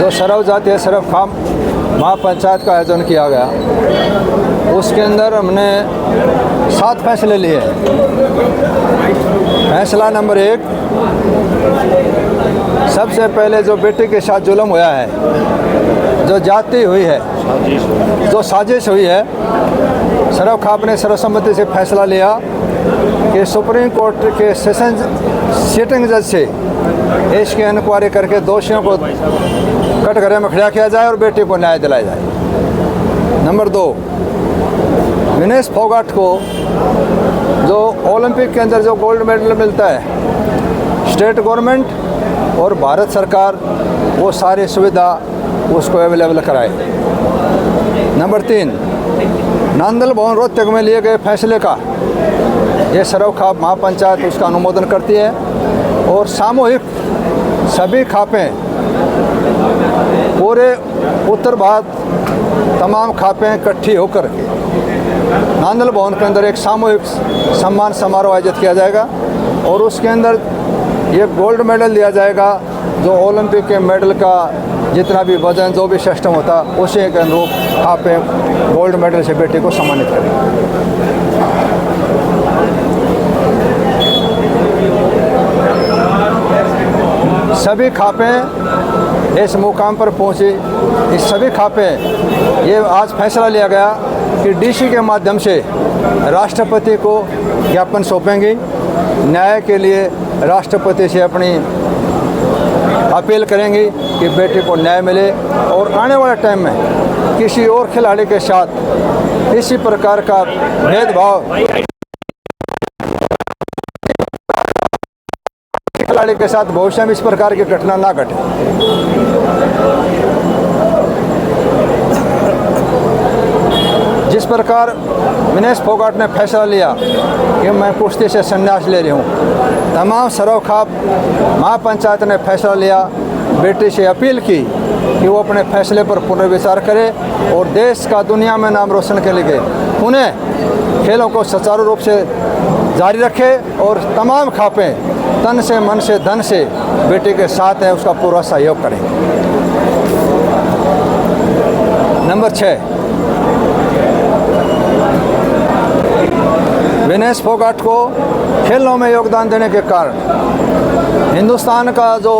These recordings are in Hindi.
जो सरव जातीय सरफ खाम महापंचायत का आयोजन किया गया, उसके अंदर हमने 7 फैसले लिए। फैसला नंबर 1, सबसे पहले जो बेटी के साथ जुल्म हुआ है, जो जाति हुई है, जो साजिश हुई है, सरफ खाप ने सर्वसम्मति से फैसला लिया कि सुप्रीम कोर्ट के सिटिंग जज से इसकी इंक्वायरी करके दोषियों को कटघरे में खड़ा किया जाए और बेटी को न्याय दिलाया जाए। नंबर 2, विनेश फोगाट को जो ओलंपिक के अंदर जो गोल्ड मेडल मिलता है, स्टेट गवर्नमेंट और भारत सरकार वो सारी सुविधा उसको अवेलेबल कराए। नंबर 3, नांदल भवन रोहतक में लिए गए फैसले का ये सरफ खाप महापंचायत उसका अनुमोदन करती है और सामूहिक सभी खापें पूरे उत्तर भारत तमाम खापें इकट्ठी होकर नांदल भवन के अंदर एक सामूहिक सम्मान समारोह आयोजित किया जाएगा और उसके अंदर ये गोल्ड मेडल दिया जाएगा जो ओलंपिक के मेडल का जितना भी वजन जो भी सिस्टम होता उसी के अनुरूप खापें गोल्ड मेडल से बेटी को सम्मानित करेंगे। सभी खापें इस मुकाम पर पहुंची। इस सभी खापें ये आज फैसला लिया गया कि डीसी के माध्यम से राष्ट्रपति को ज्ञापन सौंपेंगी। न्याय के लिए राष्ट्रपति से अपनी अपील करेंगी कि बेटी को न्याय मिले और आने वाले टाइम में किसी और खिलाड़ी के साथ इसी प्रकार का भेदभाव खिलाड़ी के साथ भविष्य में इस प्रकार की घटना ना घटे। जिस प्रकार विनेश फोगाट ने फैसला लिया कि मैं कुश्ती से संन्यास ले रही हूँ, तमाम सरफ खाप महापंचायत ने फैसला लिया, बेटी से अपील की कि वो अपने फैसले पर पुनर्विचार करे और देश का दुनिया में नाम रोशन के लिए उन्हें खेलों को सुचारू रूप से जारी रखे और तमाम खापें तन से मन से धन से बेटी के साथ हैं उसका पूरा सहयोग करें। नंबर 6, विनेश फोगाट को खेलों में योगदान देने के कारण हिंदुस्तान का जो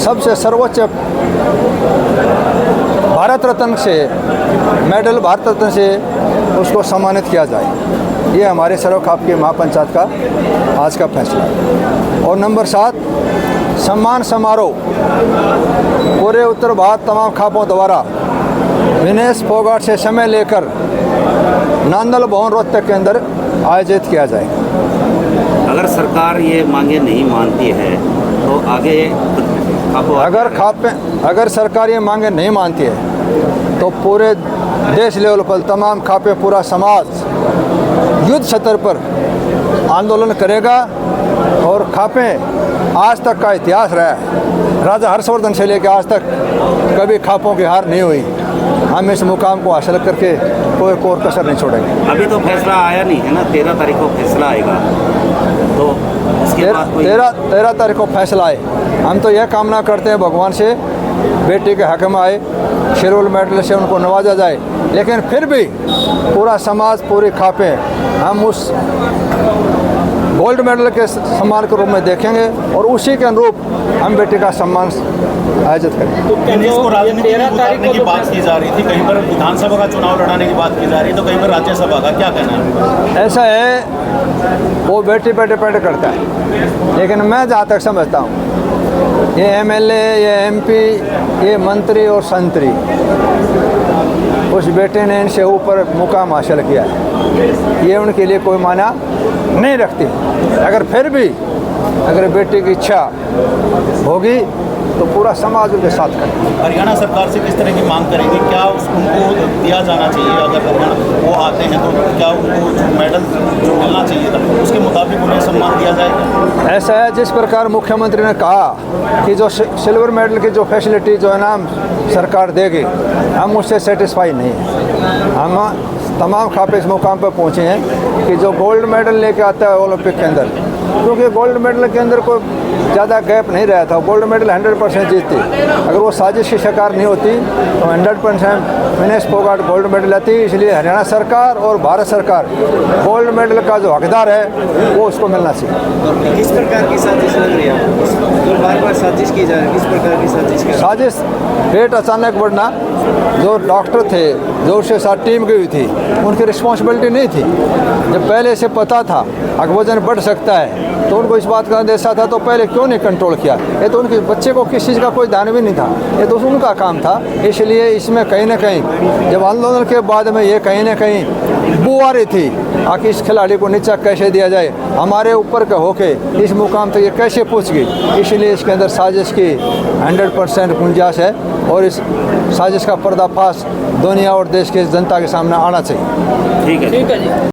सबसे सर्वोच्च भारत रत्न से मेडल भारत रत्न से उसको सम्मानित किया जाए। ये हमारे सरफ खाप की महापंचायत का आज का फैसला। और नंबर 7, सम्मान समारोह पूरे उत्तर भारत तमाम खापों द्वारा विनेश फोगाट से समय लेकर नांदल भवन रोहतक के अंदर आयोजित किया जाएगा। अगर सरकार ये मांगे नहीं मानती है तो आगे अगर सरकार ये मांगे नहीं मानती है तो पूरे देश लेवल पर तमाम खापें पूरा समाज युद्ध स्तर पर आंदोलन करेगा और खापें आज तक का इतिहास रहा है, राजा हर्षवर्धन से लेकर आज तक कभी खापों की हार नहीं हुई। हम इस मुकाम को हासिल करके कोई कोर कसर नहीं छोड़ेंगे। अभी तो फैसला आया नहीं है ना, 13 तारीख को फैसला आएगा, तो उसके बाद 13 तारीख को फैसला आए। हम तो यह कामना करते हैं भगवान से बेटी के हक में आए, शेड्यूल मेडल से उनको नवाजा जाए, लेकिन फिर भी पूरा समाज पूरी खापें हम उस गोल्ड मेडल के सम्मान के रूप में देखेंगे और उसी के अनुरूप हम बेटी का सम्मान आयोजित करेंगे। तो इसको राजनीति में उतारने की बात की जा रही थी, कहीं पर विधानसभा का चुनाव लड़ाने की बात की जा रही है, तो कहीं पर राज्यसभा का क्या कहना है? ऐसा है, वो बेटी पर डिपेंड करता है, लेकिन मैं जहाँ तक समझता हूँ ये MLA, ये MP, ये मंत्री और संतरी उस बेटे ने इनसे ऊपर मुकाम हासिल किया है, ये उनके लिए कोई माना नहीं रखती। अगर फिर भी अगर बेटी की इच्छा होगी तो पूरा समाज उनके साथ करे। हरियाणा सरकार से किस तरह की मांग करेंगे? क्या उनको दिया जाना चाहिए? अगर हरियाणा वो आते हैं तो क्या उनको जो मेडल जो मिलना चाहिए था उसके मुताबिक उन्हें सम्मान दिया जाएगा? ऐसा है, जिस प्रकार मुख्यमंत्री ने कहा कि जो सिल्वर मेडल की जो फैसिलिटी जो इनाम सरकार देगी, हम उससे सेटिस्फाई नहीं हैं। हम तमाम खापे इस मुकाम पर पहुँचे हैं कि जो गोल्ड मेडल लेके आता है ओलंपिक के अंदर क्योंकि गोल्ड मेडल के अंदर कोई ज़्यादा गैप नहीं रहा था। गोल्ड मेडल 100% जीतती। अगर वो साजिश की शिकार नहीं होती तो 100% विनेश फोगाट गोल्ड मेडल लाती। इसलिए हरियाणा सरकार और भारत सरकार गोल्ड मेडल का जो हकदार है वो उसको मिलना चाहिए। किस प्रकार की साजिश लग रही है आपको? जो बार बार साजिश की जा रही है, किस प्रकार की साजिश कर? साजिश वेट अचानक बढ़ना, जो डॉक्टर थे जो उसके साथ टीम गई थी उनकी रिस्पॉन्सिबिलिटी नहीं थी। जब पहले से पता था अगर वजन बढ़ सकता है तो उनको इस बात का अंदेशा था तो पहले क्यों नहीं कंट्रोल किया? ये तो उनके बच्चे को किस चीज़ का कोई ध्यान भी नहीं था, ये तो उनका काम था। इसलिए इसमें कहीं ना कहीं जब आंदोलन के बाद में ये कहीं ना कहीं बू आ रही थी आखिर इस खिलाड़ी को नीचा कैसे दिया जाए, हमारे ऊपर का होके इस मुकाम तक ये कैसे पहुँच गई। इसलिए इसके अंदर साजिश की 100% गुंजाइश है और इस साजिश का पर्दाफाश दुनिया और देश की जनता के सामने आना चाहिए। ठीक है।